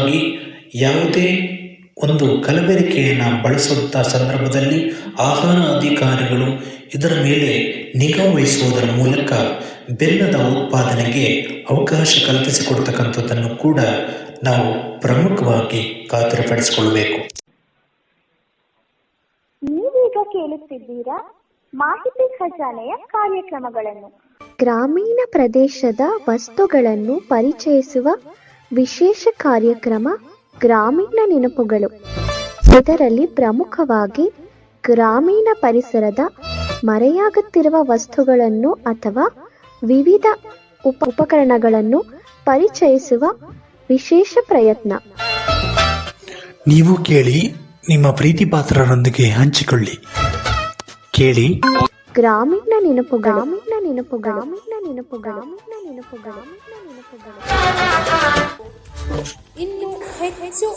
ಪ್ರಮುಖವಾಗಿ ಯಾವುದೇ ಒಂದು ಕಲಬೆರಕೆಯನ್ನು ಬಳಸುವಂಥ ಸಂದರ್ಭದಲ್ಲಿ ಆಹಾರ ಅಧಿಕಾರಿಗಳು ಇದರ ಮೇಲೆ ನಿಗಾ ವಹಿಸುವುದರ ಮೂಲಕ ಬೆಲ್ಲದ ಉತ್ಪಾದನೆಗೆ ಅವಕಾಶ ಕಲ್ಪಿಸಿಕೊಡ್ತಕ್ಕಂಥದ್ದನ್ನು ಕೂಡ ನಾವು ಪ್ರಮುಖವಾಗಿ ಖಾತರಿಪಡಿಸಿಕೊಳ್ಳಬೇಕು. ನೀವೀಗ ಕೇಳುತ್ತಿದ್ದೀರಾ ಮಾಹಿತಿ ಖಜಾನೆಯ ಕಾರ್ಯಕ್ರಮಗಳನ್ನು. ಗ್ರಾಮೀಣ ಪ್ರದೇಶದ ವಸ್ತುಗಳನ್ನು ಪರಿಚಯಿಸುವ ವಿಶೇಷ ಕಾರ್ಯಕ್ರಮ ಗ್ರಾಮೀಣ ನೆನಪುಗಳು. ಇದರಲ್ಲಿ ಪ್ರಮುಖವಾಗಿ ಗ್ರಾಮೀಣ ಪರಿಸರದ ಮರೆಯಾಗುತ್ತಿರುವ ವಸ್ತುಗಳನ್ನು ಅಥವಾ ವಿವಿಧ ಉಪಕರಣಗಳನ್ನು ಪರಿಚಯಿಸುವ ವಿಶೇಷ ಪ್ರಯತ್ನ. ನೀವು ಕೇಳಿ, ನಿಮ್ಮ ಪ್ರೀತಿ ಪಾತ್ರರೊಂದಿಗೆ ಹಂಚಿಕೊಳ್ಳಿ. ಕೇಳಿ ಗ್ರಾಮೀಣ ನೆನಪುಗಳು. ಗ್ರಾಮೀಣ ನೆನಪುಗಳು. ಗ್ರಾಮೀಣ ನೆನಪುಗಳು. ಗ್ರಾಮೀಣ ನೆನಪುಗಳು. ಇನ್ನು ಹೆಚ್ಚು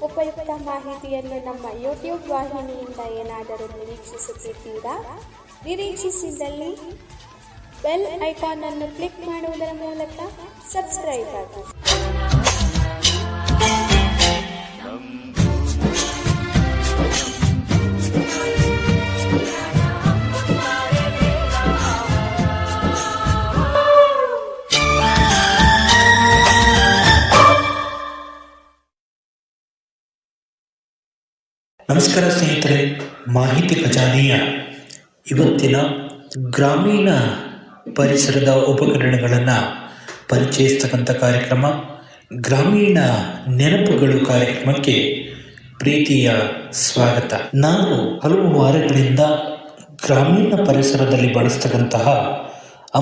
ಉಪಯುಕ್ತ ಮಾಹಿತಿಯನ್ನು ನಮ್ಮ ಯೂಟ್ಯೂಬ್ ವಾಹಿನಿಯಿಂದ ಏನಾದರೂ ನಿರೀಕ್ಷಿಸುತ್ತಿದ್ದೀರಾ? ನಿರೀಕ್ಷಿಸಿದಲ್ಲಿ ಬೆಲ್ ಐಕಾನ್ ಅನ್ನು ಕ್ಲಿಕ್ ಮಾಡುವುದರ ಮೂಲಕ ಸಬ್ಸ್ಕ್ರೈಬ್ ಆಗಿ. ನಮಸ್ಕಾರ ಸ್ನೇಹಿತರೆ, ಮಾಹಿತಿ ಖಜಾನೆಯ ಇವತ್ತಿನ ಗ್ರಾಮೀಣ ಪರಿಸರದ ಉಪಕರಣಗಳನ್ನು ಪರಿಚಯಿಸ್ತಕ್ಕಂಥ ಕಾರ್ಯಕ್ರಮ ಗ್ರಾಮೀಣ ನೆನಪುಗಳು ಕಾರ್ಯಕ್ರಮಕ್ಕೆ ಪ್ರೀತಿಯ ಸ್ವಾಗತ. ನಾವು ಹಲವು ವಾರಗಳಿಂದ ಗ್ರಾಮೀಣ ಪರಿಸರದಲ್ಲಿ ಬಳಸ್ತಕ್ಕಂತಹ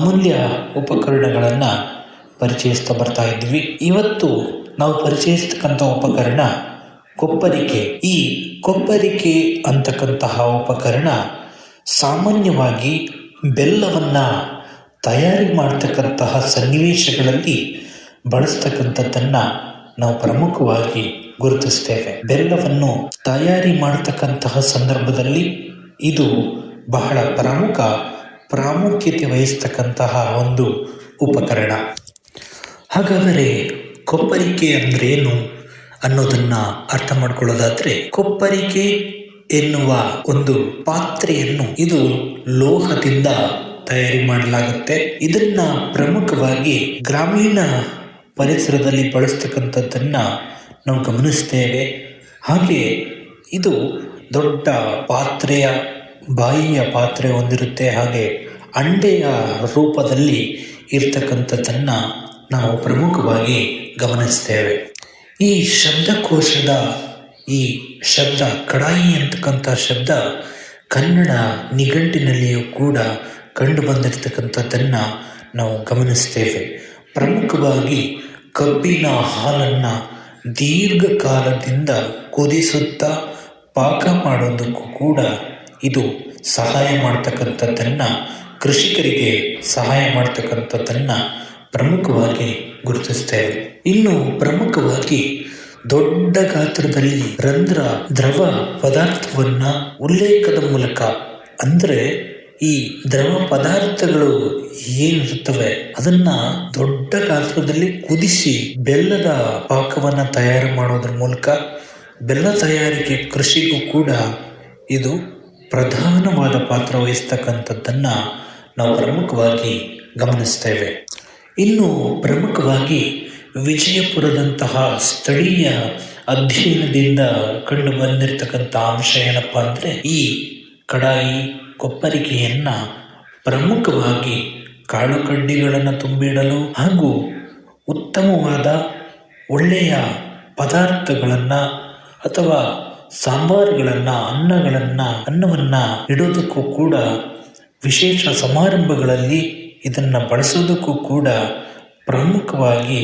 ಅಮೂಲ್ಯ ಉಪಕರಣಗಳನ್ನು ಪರಿಚಯಿಸ್ತಾ ಬರ್ತಾ ಇದ್ವಿ. ಇವತ್ತು ನಾವು ಪರಿಚಯಿಸ್ತಕ್ಕಂಥ ಉಪಕರಣ ಕೊಪ್ಪರಿಕೆ. ಈ ಕೊಪ್ಪರಿಕೆ ಅಂತಕ್ಕಂತಹ ಉಪಕರಣ ಸಾಮಾನ್ಯವಾಗಿ ಬೆಲ್ಲವನ್ನು ತಯಾರಿ ಮಾಡ್ತಕ್ಕಂತಹ ಸನ್ನಿವೇಶಗಳಲ್ಲಿ ಬಳಸ್ತಕ್ಕಂಥದ್ದನ್ನು ನಾವು ಪ್ರಮುಖವಾಗಿ ಗುರುತಿಸ್ತೇವೆ. ಬೆಲ್ಲವನ್ನು ತಯಾರಿ ಮಾಡತಕ್ಕಂತಹ ಸಂದರ್ಭದಲ್ಲಿ ಇದು ಬಹಳ ಪ್ರಾಮುಖ್ಯತೆ ವಹಿಸ್ತಕ್ಕಂತಹ ಒಂದು ಉಪಕರಣ. ಹಾಗಾದರೆ ಕೊಪ್ಪರಿಕೆ ಅಂದ್ರೇನು ಅನ್ನೋದನ್ನ ಅರ್ಥ ಮಾಡ್ಕೊಳ್ಳೋದಾದ್ರೆ, ಕೊಪ್ಪರಿಕೆ ಎನ್ನುವ ಒಂದು ಪಾತ್ರೆಯನ್ನು ಇದು ಲೋಹದಿಂದ ತಯಾರಿ ಮಾಡಲಾಗುತ್ತೆ. ಇದನ್ನ ಪ್ರಮುಖವಾಗಿ ಗ್ರಾಮೀಣ ಪರಿಸರದಲ್ಲಿ ಬಳಸ್ತಕ್ಕಂಥದ್ದನ್ನ ನಾವು ಗಮನಿಸ್ತೇವೆ. ಹಾಗೆ ಇದು ದೊಡ್ಡ ಪಾತ್ರೆಯ ಬಾಯಿಯ ಪಾತ್ರೆ ಹೊಂದಿರುತ್ತೆ. ಹಾಗೆ ಅಂಡೆಯ ರೂಪದಲ್ಲಿ ಇರ್ತಕ್ಕಂಥದ್ದನ್ನ ನಾವು ಪ್ರಮುಖವಾಗಿ ಗಮನಿಸ್ತೇವೆ. ಈ ಶಬ್ದಕೋಶದ ಈ ಶಬ್ದ ಕಡಾಯಿ ಅಂತಕ್ಕಂಥ ಶಬ್ದ ಕನ್ನಡ ನಿಘಂಟಿನಲ್ಲಿಯೂ ಕೂಡ ಕಂಡು ಬಂದಿರತಕ್ಕಂಥದ್ದನ್ನು ನಾವು ಗಮನಿಸ್ತೇವೆ. ಪ್ರಮುಖವಾಗಿ ಕಬ್ಬಿನ ಹಾಲನ್ನು ದೀರ್ಘಕಾಲದಿಂದ ಕುದಿಸುತ್ತಾ ಪಾಕ ಮಾಡೋದಕ್ಕೂ ಕೂಡ ಇದು ಸಹಾಯ ಮಾಡ್ತಕ್ಕಂಥದ್ದನ್ನು, ಕೃಷಿಕರಿಗೆ ಸಹಾಯ ಮಾಡ್ತಕ್ಕಂಥದ್ದನ್ನು ಪ್ರಮುಖವಾಗಿ ಗುರುತಿಸ್ತೇವೆ. ಇನ್ನು ಪ್ರಮುಖವಾಗಿ ದೊಡ್ಡ ಗಾತ್ರದಲ್ಲಿ ದ್ರವ ಪದಾರ್ಥವನ್ನ ಉಲ್ಲೇಖದ ಮೂಲಕ, ಅಂದರೆ ಈ ದ್ರವ ಪದಾರ್ಥಗಳು ಏನಿರುತ್ತವೆ ಅದನ್ನ ದೊಡ್ಡ ಗಾತ್ರದಲ್ಲಿ ಕುದಿಸಿ ಬೆಲ್ಲದ ಪಾಕವನ್ನ ತಯಾರು ಮಾಡೋದ್ರ ಮೂಲಕ ಬೆಲ್ಲ ತಯಾರಿಕೆ ಕೃಷಿಗೂ ಕೂಡ ಇದು ಪ್ರಧಾನವಾದ ಪಾತ್ರ ವಹಿಸ್ತಕ್ಕಂಥದ್ದನ್ನ ನಾವು ಪ್ರಮುಖವಾಗಿ ಗಮನಿಸ್ತೇವೆ. ಇನ್ನು ಪ್ರಮುಖವಾಗಿ ವಿಜಯಪುರದಂತಹ ಸ್ಥಳೀಯ ಅಧ್ಯಯನದಿಂದ ಕಂಡು ಬಂದಿರತಕ್ಕಂಥ ಅಂಶ ಏನಪ್ಪ ಅಂದರೆ, ಈ ಕಡಾಯಿ ಕೊಪ್ಪರಿಕೆಯನ್ನ ಪ್ರಮುಖವಾಗಿ ಕಾಳು ಕಡ್ಡಿಗಳನ್ನು ತುಂಬಿಡಲು ಹಾಗೂ ಉತ್ತಮವಾದ ಒಳ್ಳೆಯ ಪದಾರ್ಥಗಳನ್ನು ಅಥವಾ ಸಾಂಬಾರುಗಳನ್ನು, ಅನ್ನವನ್ನು ಇಡೋದಕ್ಕೂ ಕೂಡ, ವಿಶೇಷ ಸಮಾರಂಭಗಳಲ್ಲಿ ಇದನ್ನು ಬಳಸೋದಕ್ಕೂ ಕೂಡ ಪ್ರಮುಖವಾಗಿ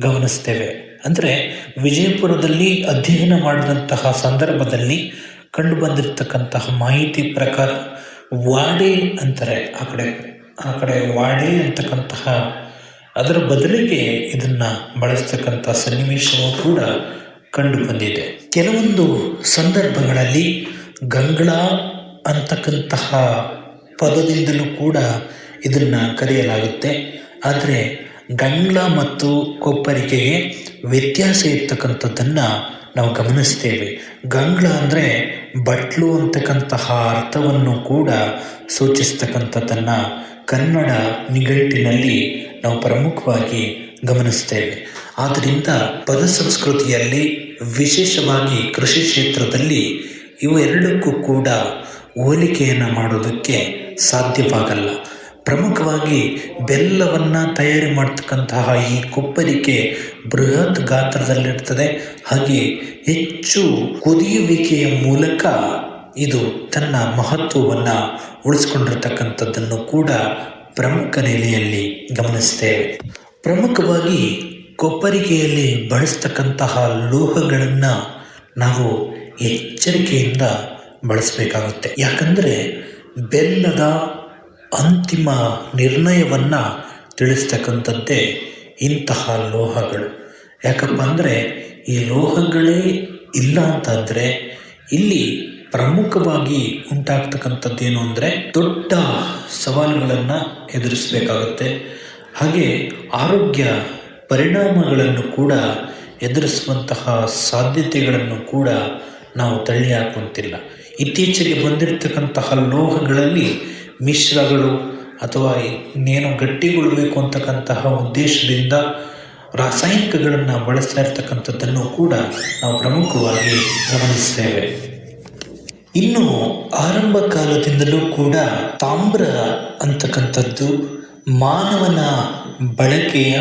ಗಮನಿಸ್ತೇವೆ. ಅಂದರೆ ವಿಜಯಪುರದಲ್ಲಿ ಅಧ್ಯಯನ ಮಾಡಿದಂತಹ ಸಂದರ್ಭದಲ್ಲಿ ಕಂಡು ಬಂದಿರತಕ್ಕಂತಹ ಮಾಹಿತಿ ಪ್ರಕಾರ ವಾಡೆ ಅಂತಾರೆ, ಆ ಕಡೆ ವಾಡೆ ಅಂತಕ್ಕಂತಹ ಅದರ ಬದಲಿಗೆ ಇದನ್ನು ಬಳಸ್ತಕ್ಕಂಥ ಸನ್ನಿವೇಶವೂ ಕೂಡ ಕಂಡು ಬಂದಿದೆ. ಕೆಲವೊಂದು ಸಂದರ್ಭಗಳಲ್ಲಿ ಗಂಗಳ ಅಂತಕ್ಕಂತಹ ಪದದಿಂದಲೂ ಕೂಡ ಇದನ್ನು ಕರೆಯಲಾಗುತ್ತೆ. ಆದರೆ ಗಂಗ್ಲ ಮತ್ತು ಕೊಪ್ಪರಿಕೆಗೆ ವ್ಯತ್ಯಾಸ ಇರ್ತಕ್ಕಂಥದ್ದನ್ನು ನಾವು ಗಮನಿಸ್ತೇವೆ. ಗಂಗ್ಲ ಅಂದರೆ ಬಟ್ಲು ಅಂತಕ್ಕಂತಹ ಅರ್ಥವನ್ನು ಕೂಡ ಸೂಚಿಸ್ತಕ್ಕಂಥದ್ದನ್ನು ಕನ್ನಡ ನಿಘಂಟಿನಲ್ಲಿ ನಾವು ಪ್ರಮುಖವಾಗಿ ಗಮನಿಸ್ತೇವೆ. ಆದ್ದರಿಂದ ಪದ ಸಂಸ್ಕೃತಿಯಲ್ಲಿ ವಿಶೇಷವಾಗಿ ಕೃಷಿ ಕ್ಷೇತ್ರದಲ್ಲಿ ಇವೆರಡಕ್ಕೂ ಕೂಡ ಹೋಲಿಕೆಯನ್ನು ಮಾಡೋದಕ್ಕೆ ಸಾಧ್ಯವಾಗಲ್ಲ. ಪ್ರಮುಖವಾಗಿ ಬೆಲ್ಲವನ್ನು ತಯಾರಿ ಮಾಡ್ತಕ್ಕಂತಹ ಈ ಕೊಪ್ಪರಿಕೆ ಬೃಹತ್ ಗಾತ್ರದಲ್ಲಿರ್ತದೆ. ಹಾಗೆ ಹೆಚ್ಚು ಕುದಿಯುವಿಕೆಯ ಮೂಲಕ ಇದು ತನ್ನ ಮಹತ್ವವನ್ನು ಉಳಿಸ್ಕೊಂಡಿರ್ತಕ್ಕಂಥದ್ದನ್ನು ಕೂಡ ಪ್ರಮುಖ ನೆಲೆಯಲ್ಲಿ ಗಮನಿಸ್ತೇವೆ. ಪ್ರಮುಖವಾಗಿ ಕೊಪ್ಪರಿಕೆಯಲ್ಲಿ ಬಳಸ್ತಕ್ಕಂತಹ ಲೋಹಗಳನ್ನು ನಾವು ಎಚ್ಚರಿಕೆಯಿಂದ ಬಳಸಬೇಕಾಗುತ್ತೆ. ಯಾಕಂದರೆ ಬೆಲ್ಲದ ಅಂತಿಮ ನಿರ್ಣಯವನ್ನು ತಿಳಿಸ್ತಕ್ಕಂಥದ್ದೇ ಇಂತಹ ಲೋಹಗಳು. ಯಾಕಪ್ಪ ಅಂದರೆ ಈ ಲೋಹಗಳೇ ಇಲ್ಲ ಅಂತಂದರೆ ಇಲ್ಲಿ ಪ್ರಮುಖವಾಗಿ ಉಂಟಾಗ್ತಕ್ಕಂಥದ್ದೇನು ಅಂದರೆ ದೊಡ್ಡ ಸವಾಲುಗಳನ್ನು ಎದುರಿಸಬೇಕಾಗುತ್ತೆ. ಹಾಗೆ ಆರೋಗ್ಯ ಪರಿಣಾಮಗಳನ್ನು ಕೂಡ ಎದುರಿಸುವಂತಹ ಸಾಧ್ಯತೆಗಳನ್ನು ಕೂಡ ನಾವು ತಳ್ಳಿ ಹಾಕುವಂತಿಲ್ಲ. ಇತ್ತೀಚೆಗೆ ಬಂದಿರತಕ್ಕಂತಹ ಲೋಹಗಳಲ್ಲಿ ಮಿಶ್ರಗಳು ಅಥವಾ ಇನ್ನೇನು ಗಟ್ಟಿಗೊಳ್ಳಬೇಕು ಅಂತಕ್ಕಂತಹ ಉದ್ದೇಶದಿಂದ ರಾಸಾಯನಿಕಗಳನ್ನು ಬಳಸ್ತಾ ಇರ್ತಕ್ಕಂಥದ್ದನ್ನು ಕೂಡ ನಾವು ಪ್ರಮುಖವಾಗಿ ಗಮನಿಸ್ತೇವೆ. ಇನ್ನು ಆರಂಭ ಕಾಲದಿಂದಲೂ ಕೂಡ ತಾಮ್ರ ಅಂತಕ್ಕಂಥದ್ದು ಮಾನವನ ಬಳಕೆಯ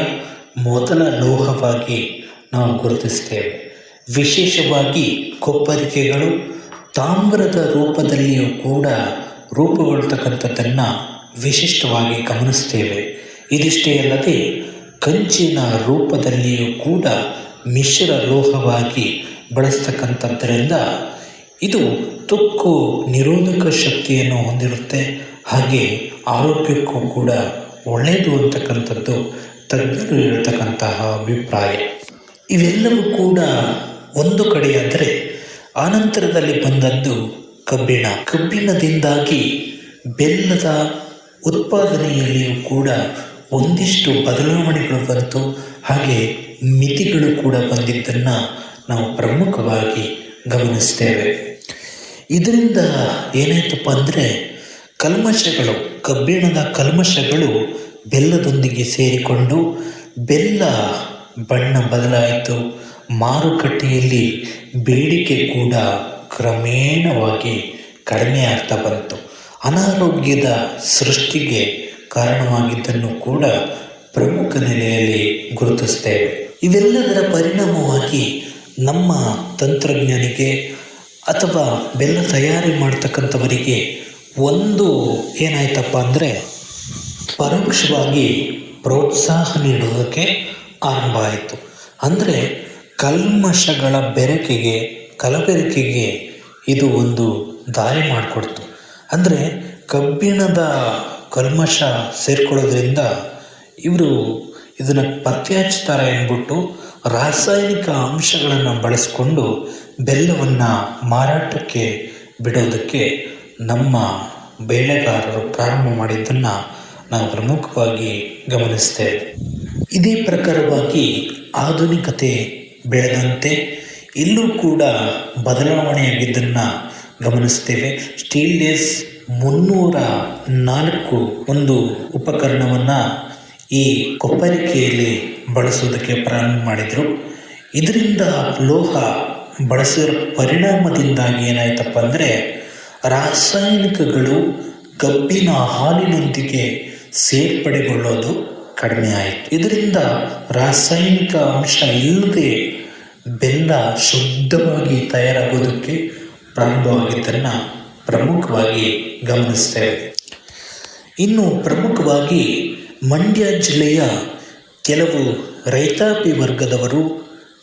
ಮೊದಲ ಲೋಹವಾಗಿ ನಾವು ಗುರುತಿಸ್ತೇವೆ. ವಿಶೇಷವಾಗಿ ಕೊಪ್ಪರಿಕೆಗಳು ತಾಮ್ರದ ರೂಪದಲ್ಲಿಯೂ ಕೂಡ ರೂಪುಗೊಳ್ತಕ್ಕಂಥದ್ದನ್ನು ವಿಶಿಷ್ಟವಾಗಿ ಗಮನಿಸ್ತೇವೆ. ಇದಿಷ್ಟೇ ಅಲ್ಲದೆ ಕಂಚಿನ ರೂಪದಲ್ಲಿಯೂ ಕೂಡ ಮಿಶ್ರ ಲೋಹವಾಗಿ ಬಳಸ್ತಕ್ಕಂಥದ್ದರಿಂದ ಇದು ತುಕ್ಕು ನಿರೋಧಕ ಶಕ್ತಿಯನ್ನು ಹೊಂದಿರುತ್ತೆ. ಹಾಗೆ ಆರೋಗ್ಯಕ್ಕೂ ಕೂಡ ಒಳ್ಳೆಯದು ಅಂತಕ್ಕಂಥದ್ದು ತಜ್ಞರು ಹೇಳ್ತಕ್ಕಂತಹ ಅಭಿಪ್ರಾಯ. ಇವೆಲ್ಲವೂ ಕೂಡ ಒಂದು ಕಡೆಯಾದರೆ ಆನಂತರದಲ್ಲಿ ಬಂದದ್ದು ಕಬ್ಬಿಣದಿಂದಾಗಿ ಬೆಲ್ಲದ ಉತ್ಪಾದನೆಯಲ್ಲಿಯೂ ಕೂಡ ಒಂದಿಷ್ಟು ಬದಲಾವಣೆಗಳು ಬಂತು. ಹಾಗೆ ಮಿತಿಗಳು ಕೂಡ ಬಂದಿದ್ದನ್ನು ನಾವು ಪ್ರಮುಖವಾಗಿ ಗಮನಿಸ್ತೇವೆ. ಇದರಿಂದ ಏನಾಯ್ತಪ್ಪ ಅಂದರೆ ಕಬ್ಬಿಣದ ಕಲ್ಮಶಗಳು ಬೆಲ್ಲದೊಂದಿಗೆ ಸೇರಿಕೊಂಡು ಬೆಲ್ಲ ಬಣ್ಣ ಬದಲಾಯಿತು. ಮಾರುಕಟ್ಟೆಯಲ್ಲಿ ಬೇಡಿಕೆ ಕೂಡ ಕ್ರಮೇಣವಾಗಿ ಕಡಿಮೆ ಆಗ್ತಾ ಬಂತು. ಅನಾರೋಗ್ಯದ ಸೃಷ್ಟಿಗೆ ಕಾರಣವಾಗಿದ್ದನ್ನು ಕೂಡ ಪ್ರಮುಖ ನೆಲೆಯಲ್ಲಿ ಗುರುತಿಸ್ತೇವೆ. ಇವೆಲ್ಲದರ ಪರಿಣಾಮವಾಗಿ ನಮ್ಮ ತಂತ್ರಜ್ಞನಿಗೆ ಅಥವಾ ಬೆಲ್ಲ ತಯಾರಿ ಮಾಡ್ತಕ್ಕಂಥವರಿಗೆ ಒಂದು ಏನಾಯ್ತಪ್ಪ ಅಂದರೆ ಪರೋಕ್ಷವಾಗಿ ಪ್ರೋತ್ಸಾಹ ನೀಡೋದಕ್ಕೆ ಆರಂಭ ಆಯಿತು. ಅಂದರೆ ಕಲ್ಮಶಗಳ ಕಲಬೆರಕೆಗೆ ಇದು ಒಂದು ದಾರಿ ಮಾಡಿಕೊಡ್ತು. ಅಂದರೆ ಕಬ್ಬಿಣದ ಕಲ್ಮಶ ಸೇರ್ಕೊಳ್ಳೋದ್ರಿಂದ ಇವರು ಇದನ್ನು ಪತ್ತೆ ಹಚ್ತಾರೆ ಎಂದ್ಬಿಟ್ಟು ರಾಸಾಯನಿಕ ಅಂಶಗಳನ್ನು ಬಳಸಿಕೊಂಡು ಬೆಲ್ಲವನ್ನು ಮಾರಾಟಕ್ಕೆ ಬಿಡೋದಕ್ಕೆ ನಮ್ಮ ಬೇಳೆಗಾರರು ಪ್ರಾರಂಭ ಮಾಡಿದ್ದನ್ನು ನಾವು ಪ್ರಮುಖವಾಗಿ ಗಮನಿಸ್ತೇವೆ. ಇದೇ ಪ್ರಕಾರವಾಗಿ ಆಧುನಿಕತೆ ಬೆಳೆದಂತೆ ಇಲ್ಲೂ ಕೂಡ ಬದಲಾವಣೆಯಾಗಿದ್ದನ್ನು ಗಮನಿಸ್ತೇವೆ. ಸ್ಟೀಲ್ಲೇಸ್ 304 ಒಂದು ಉಪಕರಣವನ್ನು ಈ ಕೊಪ್ಪರಿಕೆಯಲ್ಲಿ ಬಳಸೋದಕ್ಕೆ ಪ್ರಾರಂಭ ಮಾಡಿದರು. ಇದರಿಂದ ಲೋಹ ಬಳಸಿರೋ ಪರಿಣಾಮದಿಂದಾಗಿ ಏನಾಯ್ತಪ್ಪ ಅಂದರೆ ರಾಸಾಯನಿಕಗಳು ಕಬ್ಬಿನ ಹಾಲಿನೊಂದಿಗೆ ಸೇರ್ಪಡೆಗೊಳ್ಳೋದು ಕಡಿಮೆ ಆಯಿತು. ಇದರಿಂದ ರಾಸಾಯನಿಕ ಅಂಶ ಇಲ್ಲದೆ ಬೆಲ್ಲ ಶುದ್ಧವಾಗಿ ತಯಾರಾಗೋದಕ್ಕೆ ಪ್ರಾರಂಭವಾಗಿದ್ದನ್ನು ಪ್ರಮುಖವಾಗಿ ಗಮನಿಸ್ತೇವೆ. ಇನ್ನು ಪ್ರಮುಖವಾಗಿ ಮಂಡ್ಯ ಜಿಲ್ಲೆಯ ಕೆಲವು ರೈತಾಪಿ ವರ್ಗದವರು,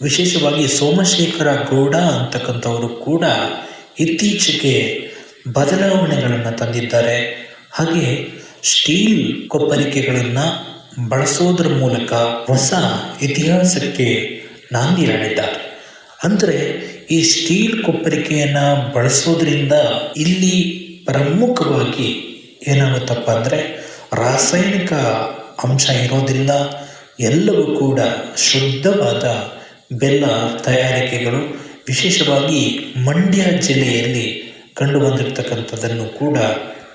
ವಿಶೇಷವಾಗಿ ಸೋಮಶೇಖರ ಗೌಡ ಅಂತಕ್ಕಂಥವರು ಕೂಡ ಇತ್ತೀಚೆಗೆ ಬದಲಾವಣೆಗಳನ್ನು ತಂದಿದ್ದಾರೆ. ಹಾಗೆ ಸ್ಟೀಲ್ ಕೊಪ್ಪರಿಕೆಗಳನ್ನು ಬಳಸೋದ್ರ ಮೂಲಕ ಹೊಸ ಇತಿಹಾಸಕ್ಕೆ ನಾಂದಿ ಹಾಡಿದ್ದಾರೆ. ಅಂದರೆ ಈ ಸ್ಟೀಲ್ ಕೊಪ್ಪರಿಕೆಯನ್ನು ಬಳಸೋದ್ರಿಂದ ಇಲ್ಲಿ ಪ್ರಮುಖವಾಗಿ ಏನಾಗುತ್ತಪ್ಪ ಅಂದರೆ ರಾಸಾಯನಿಕ ಅಂಶ ಇರೋದಿಲ್ಲ. ಎಲ್ಲವೂ ಕೂಡ ಶುದ್ಧವಾದ ಬೆಲ್ಲ ತಯಾರಿಕೆಗಳು, ವಿಶೇಷವಾಗಿ ಮಂಡ್ಯ ಜಿಲ್ಲೆಯಲ್ಲಿ ಕಂಡುಬಂದಿರತಕ್ಕಂಥದ್ದನ್ನು ಕೂಡ